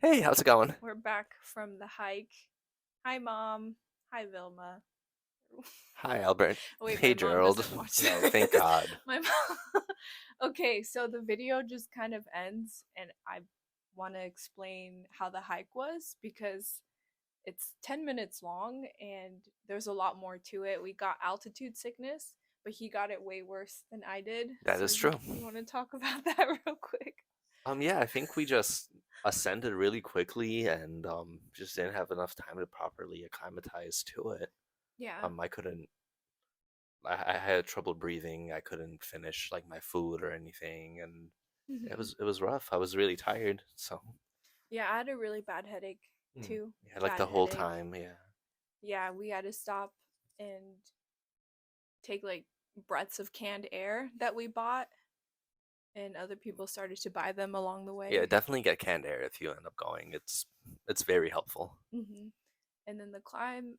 Hey, how's it going? We're back from the hike. Hi, Mom. Hi, Vilma. Hi, Albert. Wait, my Hey, mom Gerald. doesn't watch No, thank this. God. My mom. Okay, so the video just kind of ends, and I want to explain how the hike was because it's 10 minutes long and there's a lot more to it. We got altitude sickness, but he got it way worse than I did. That So is you true. you want to talk about that real quick? Yeah, I think we just ascended really quickly and just didn't have enough time to properly acclimatize to it. Yeah. I couldn't. I had trouble breathing. I couldn't finish like my food or anything, and Hmm. it was rough. I was really tired, so Yeah, I had a really bad headache too. yeah, like Bad the whole headache. time. Yeah, Yeah, we had to stop and take like breaths of canned air that we bought, and other people started to buy them along the yeah. way. Definitely get canned air if you end up going. It's very helpful. Hmm. And then the climb,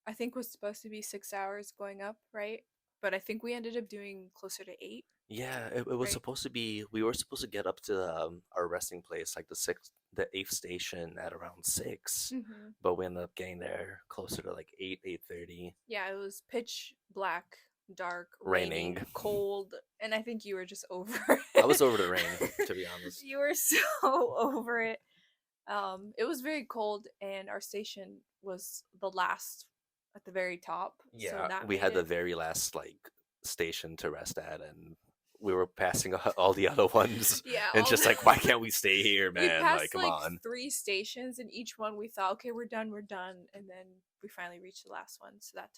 I think, was supposed to be 6 hours going up, right? But I think we ended up doing closer to 8, Yeah, it was right? supposed to be. We were supposed to get up to our resting place, like the eighth station at around 6, Hmm. but we ended up getting there closer to like 8:30, Yeah, it was pitch black, dark, raining. raining, cold, and I think you were just over I was it. over the rain, to be honest. You were so over it. It was very cold, and our station was the last at the very top, so Yeah, that we made had the it. very last like station to rest at, and we were passing all the other ones, Yeah, and all just like, why can't we stay here, we man? Like, passed come like on. 3 stations, and each one we thought, okay, we're done, and then we finally reached the last one. So that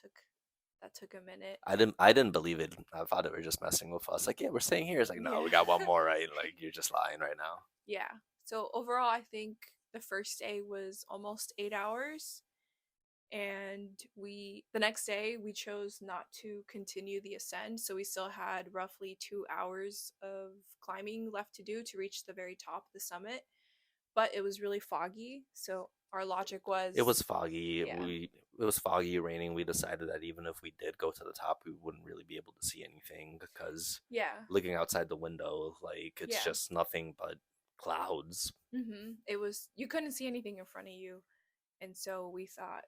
took a minute. I didn't believe it. I thought they were just messing with us. Like, yeah, we're staying here. It's like, no, Yeah, we got one more, right? Like, you're just lying right now. yeah. So overall, I think the first day was almost 8 hours, and we the next day we chose not to continue the ascent, so we still had roughly 2 hours of climbing left to do to reach the very top of the summit, but it was really foggy, so our logic It was was, foggy. yeah, It was foggy, raining. We decided that even if we did go to the top, we wouldn't really be able to see anything because yeah, looking outside the window, like it's yeah. just nothing but clouds. It was, you couldn't see anything in front of you, and so we thought,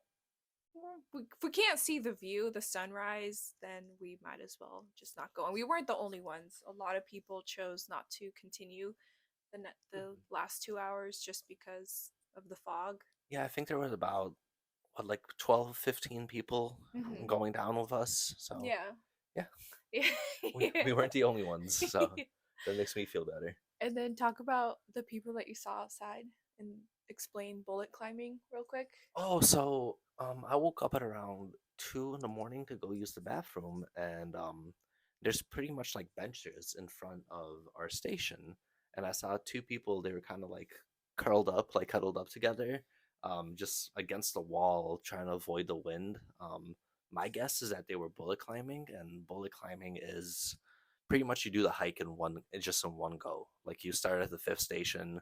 well, if we can't see the view, the sunrise, then we might as well just not go. And we weren't the only ones. A lot of people chose not to continue the Mhm. last 2 hours just because of the fog. Yeah, I think there was about what, like 12, 15 people Hmm. going down with us. So Yeah. yeah, we Yeah. weren't the only ones. So that makes me feel better. And then talk about the people that you saw outside and explain bullet climbing real quick. Oh, so I woke up at around 2 in the morning to go use the bathroom, and there's pretty much like benches in front of our station, and I saw two people. They were kind of like curled up, like huddled up together, just against the wall, trying to avoid the wind. My guess is that they were bullet climbing, and bullet climbing is pretty much you do the hike in one, just in one go. Like you start at the fifth station,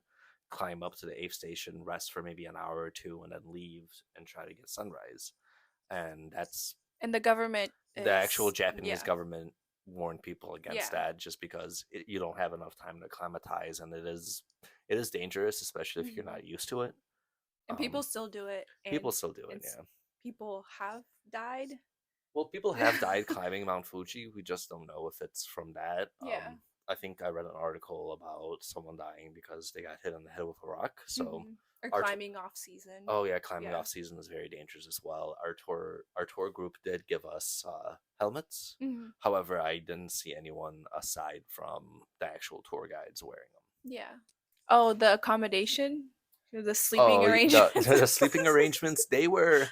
climb up to the eighth station, rest for maybe an hour or two, and then leave and try to get sunrise. And that's And the government the actual is, Japanese yeah, government warned people against yeah. that just because you don't have enough time to acclimatize, and it is dangerous, especially if you're Hmm. not used to it. And people Um, still do it, People still do it, and yeah. people have died. Well, people have died climbing Mount Fuji. We just don't know if it's from that. Yeah. I think I read an article about someone dying because they got hit on the head with a rock. So Or our climbing off season. oh yeah, climbing Yeah. off season is very dangerous as well. Our tour group did give us helmets. Hmm. However, I didn't see anyone aside from the actual tour guides wearing them. Yeah. Oh, the accommodation, the sleeping Oh, arrangements. the sleeping arrangements, they were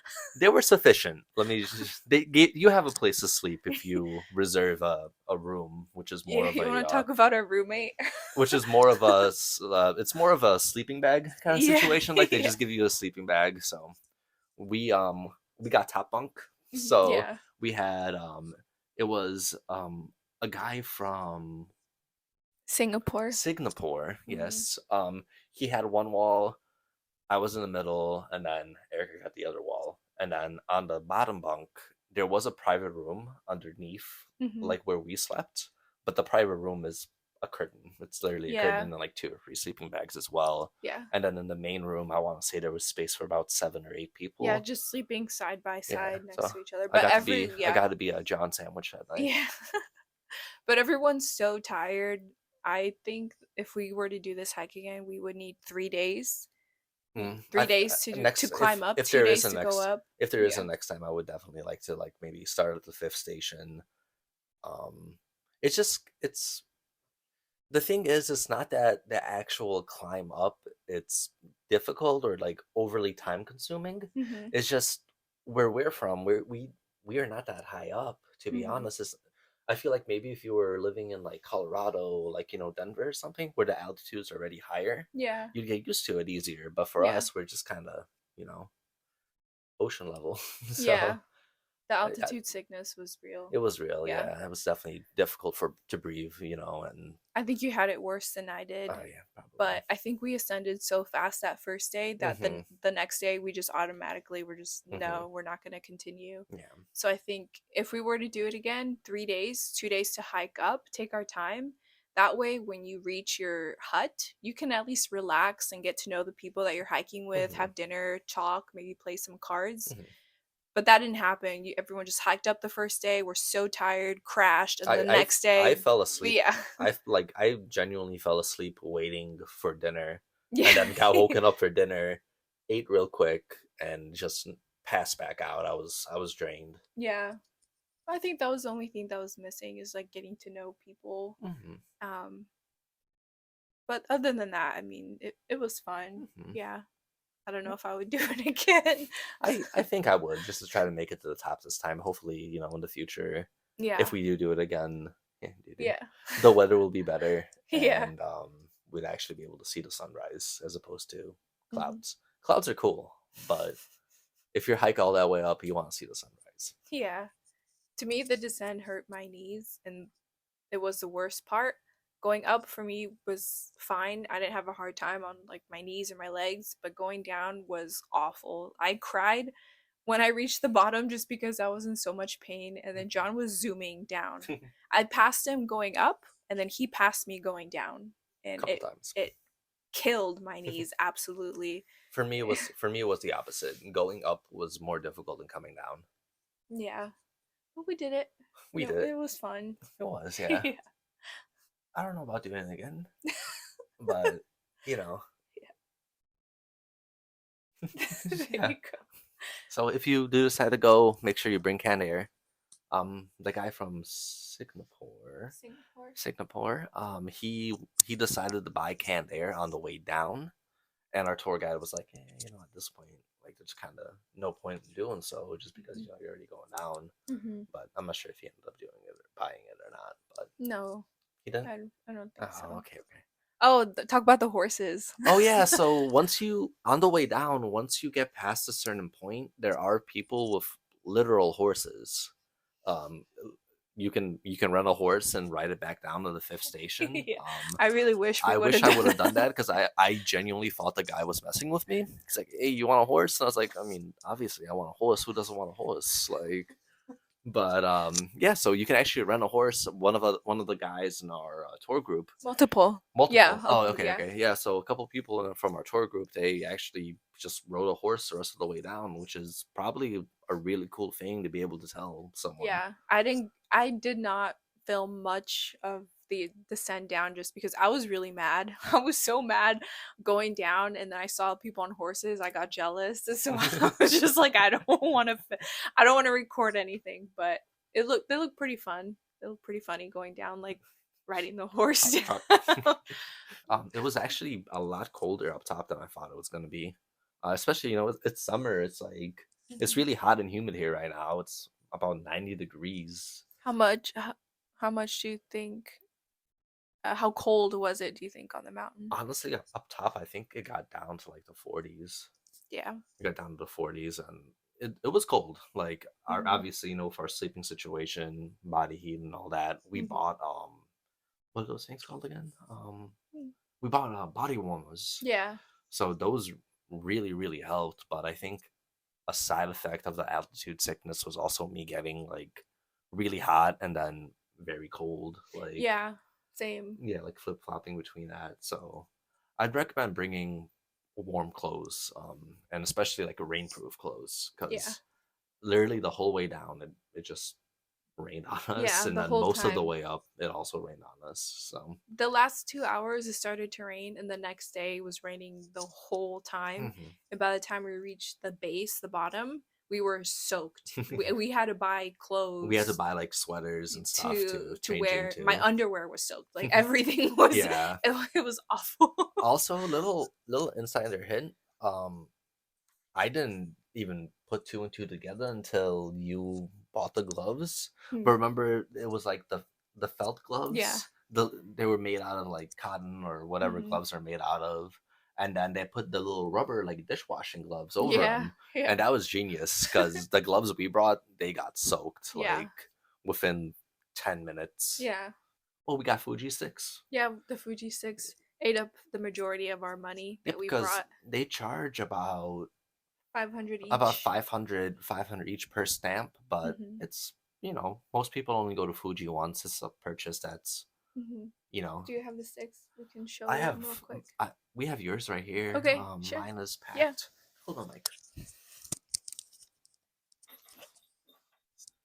sufficient. Let me just you have a place to sleep if you reserve a room, Yeah, you want to talk about our roommate? which is more of a it's more of a sleeping bag kind of Yeah. situation. Like they Yeah. just give you a sleeping bag. So we um we got top bunk. So Yeah. we had it was a guy from Singapore. Singapore. Hmm. Yes. He had one wall. I was in the middle, and then Erica got the other wall. And then on the bottom bunk, there was a private room underneath, Hmm. like where we slept. But the private room is a curtain. It's literally a curtain Yeah. and then like 2 or 3 sleeping bags as well. Yeah. And then in the main room, I want to say there was space for about 7 or 8 Yeah, people. just sleeping side by Yeah, side so next to each other. I But got to every be I yeah. got to be a John sandwich that night. Yeah. But everyone's so tired. I think if we were to do this hike again, we would need 3 days. I 3 days to next climb up, if two there is days a to go next up. if there is a Yeah. next time, I would definitely like to like maybe start at the fifth station. It's just it's the thing is, it's not that the actual climb up it's difficult or like overly time consuming. Mhm. It's just where we're from, we are not that high up, to be Mhm. honest. I feel like maybe if you were living in like Colorado, like Denver or something, where the altitude's already higher, Yeah. you'd get used to it easier. But for Yeah. us, we're just kind of you know ocean level, so Yeah. The I, altitude sickness was real. it was real. Yeah. Yeah, it was definitely difficult for to breathe, and I think you had it worse than I did. oh yeah, probably. But I think we ascended so fast that first day that Hmm. the next day we just automatically were just Hmm. no, we're not going to continue. Yeah. So I think if we were to do it again, 3 days, 2 days to hike up, take our time. That way, when you reach your hut, you can at least relax and get to know the people that you're hiking with, Hmm. have dinner, talk, maybe play some cards. Hmm. But that didn't happen. Everyone just hiked up the first day. We're so tired, crashed, and the next I day, fell asleep. yeah, I genuinely fell asleep waiting for dinner, and yeah, then got woken up for dinner, ate real quick, and just passed back out. I was drained. yeah. I think that was the only thing that was missing is like getting to know people. Hmm. Um, but other than that, I mean, it was fun. Hmm. Yeah, I don't know if I would do it again. I think I would just to try to make it to the top this time. Hopefully, in the future, Yeah, if we do it again, yeah, yeah, the weather will be better, yeah. and we'd actually be able to see the sunrise as opposed to Mhm. clouds. Clouds are cool, but if you hike all that way up, you want to see the sunrise. Yeah. To me, the descent hurt my knees, and it was the worst part. Going up for me was fine. I didn't have a hard time on like my knees or my legs, but going down was awful. I cried when I reached the bottom just because I was in so much pain, and then John was zooming down. I passed him going up, and then he passed me going down, and Couple times. it killed my knees absolutely. For me it was the opposite. Going up was more difficult than coming down. Yeah, but we did it. We did It it. was fun. It was, yeah. Yeah. I don't know about doing it again, but you know, There yeah. you go. So if you do decide to go, make sure you bring canned air. The guy from Singapore. Singapore, he decided to buy canned air on the way down, and our tour guide was like, hey, at this point, like, there's kind of no point in doing so, just because Mhm. you're already going down. Mhm. But I'm not sure if he ended up doing it or buying it or not. But No, he didn't. I don't think Oh, so. okay, okay. Oh, talk about the horses. Oh yeah, so once you on the way down, once you get past a certain point, there are people with literal horses. Um, you can rent a horse and ride it back down to the fifth station. Yeah, I really wish we I would wish have I done would have done that. that because I genuinely thought the guy was messing with me. He's like, "Hey, you want a horse?" And I was like, "I mean, obviously, I want a horse. Who doesn't want a horse?" Like, but yeah, so you can actually rent a horse. One of the guys in our tour group. Multiple. Yeah. Multiple. Oh, okay, Yeah. okay. Yeah, so a couple people from our tour group, they actually just rode a horse the rest of the way down, which is probably a really cool thing to be able to tell someone. Yeah. I did not film much of the descent down just because I was really mad. I was so mad going down, and then I saw people on horses. I got jealous. So I was just like, I don't want to record anything, but they look pretty fun. They look pretty funny going down, like riding the horse Uh, down. it was actually a lot colder up top than I thought it was going to be. Especially, it's summer. It's like, it's really hot and humid here right now. It's about 90 degrees. How much? How much do you think? How cold was it? Do you think on the mountain? Honestly, up top, I think it got down to like the 40s. Yeah. It got down to the 40s, and it was cold. Like, Hmm. obviously, for our sleeping situation, body heat and all that, we Hmm. bought, what are those things called again? We bought body warmers. Yeah. So those really, really helped. But I think a side effect of the altitude sickness was also me getting like really hot and then very cold. Like, Yeah. Same. Yeah, like flip flopping between that. So I'd recommend bringing warm clothes, and especially like rainproof clothes, Yeah. because literally the whole way down it just rained on us, Yeah, and the then whole most of the time. way up it also rained on us. So The last 2 hours it started to rain, and the next day it was raining the whole time. mhm. And by the time we reached the base, the bottom, we were soaked. We had to buy We had to clothes buy like sweaters and stuff to to change wear. My into. underwear was soaked. Like everything was. Yeah. It was awful. Also, little insider hint. Um, I didn't even put two and two together until you bought the gloves. Hmm. But remember, it was like the felt Yeah. gloves. They were made out of like cotton or whatever Hmm. gloves are made out of, and then they put the little rubber like dishwashing gloves over Yeah. them, Yeah. and that was genius because the gloves we brought they got soaked Yeah. like within 10 minutes. Yeah. Oh, we got Fuji sticks. Yeah. The Fuji sticks ate up the majority of our money Yep, that we because brought. they charge 500 about each. 500 each per stamp, but Hmm. it's, most people only go to Fuji once. It's a purchase that's, Hmm. you know, Do you have the sticks? We can show I them real have, quick. we have yours right here. Okay, sure. Mine is Yeah. packed. Hold on, Mike.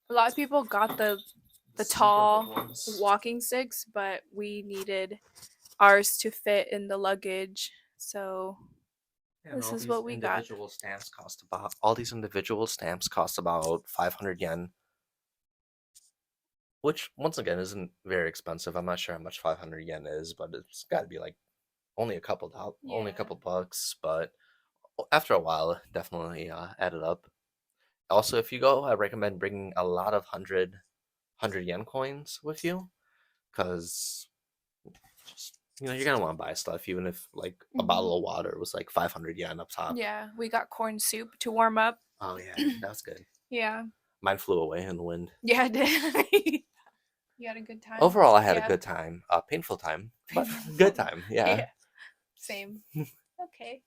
A lot of people got the Super big tall ones. walking sticks, but we needed ours to fit in the luggage. So Yeah, and this is what we got. all these individual stamps cost about 500 yen, which once again isn't very expensive. I'm not sure how much 500 yen is, but it's got to be like only a Yeah. couple bucks, but after a while, definitely added up. Also, if you go, I recommend bringing a lot of hundred yen coins with you, because just you're gonna want to buy stuff, even if like a Hmm. bottle of water was like 500 yen up top. Yeah, we got corn soup to warm up. Oh yeah, that's good. Yeah. Mine flew away in the wind. Yeah, did. You had a good time? Overall, I had a Yeah. good time. Painful time, but good time. Yeah. Yeah, same. Okay.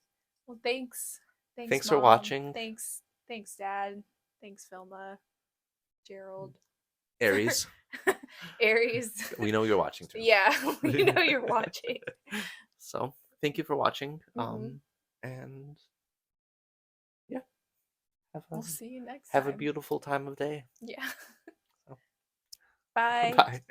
Well, thanks. Thanks, Thanks for Mom. watching, Thanks, Dad. Thanks, Filma, Gerald. For Aries. Aries. We know you're watching too. Yeah, we know you're watching. So thank you for watching. Hmm. And yeah, have a We'll see you next have a time. beautiful time of day. Yeah. So, Bye. bye.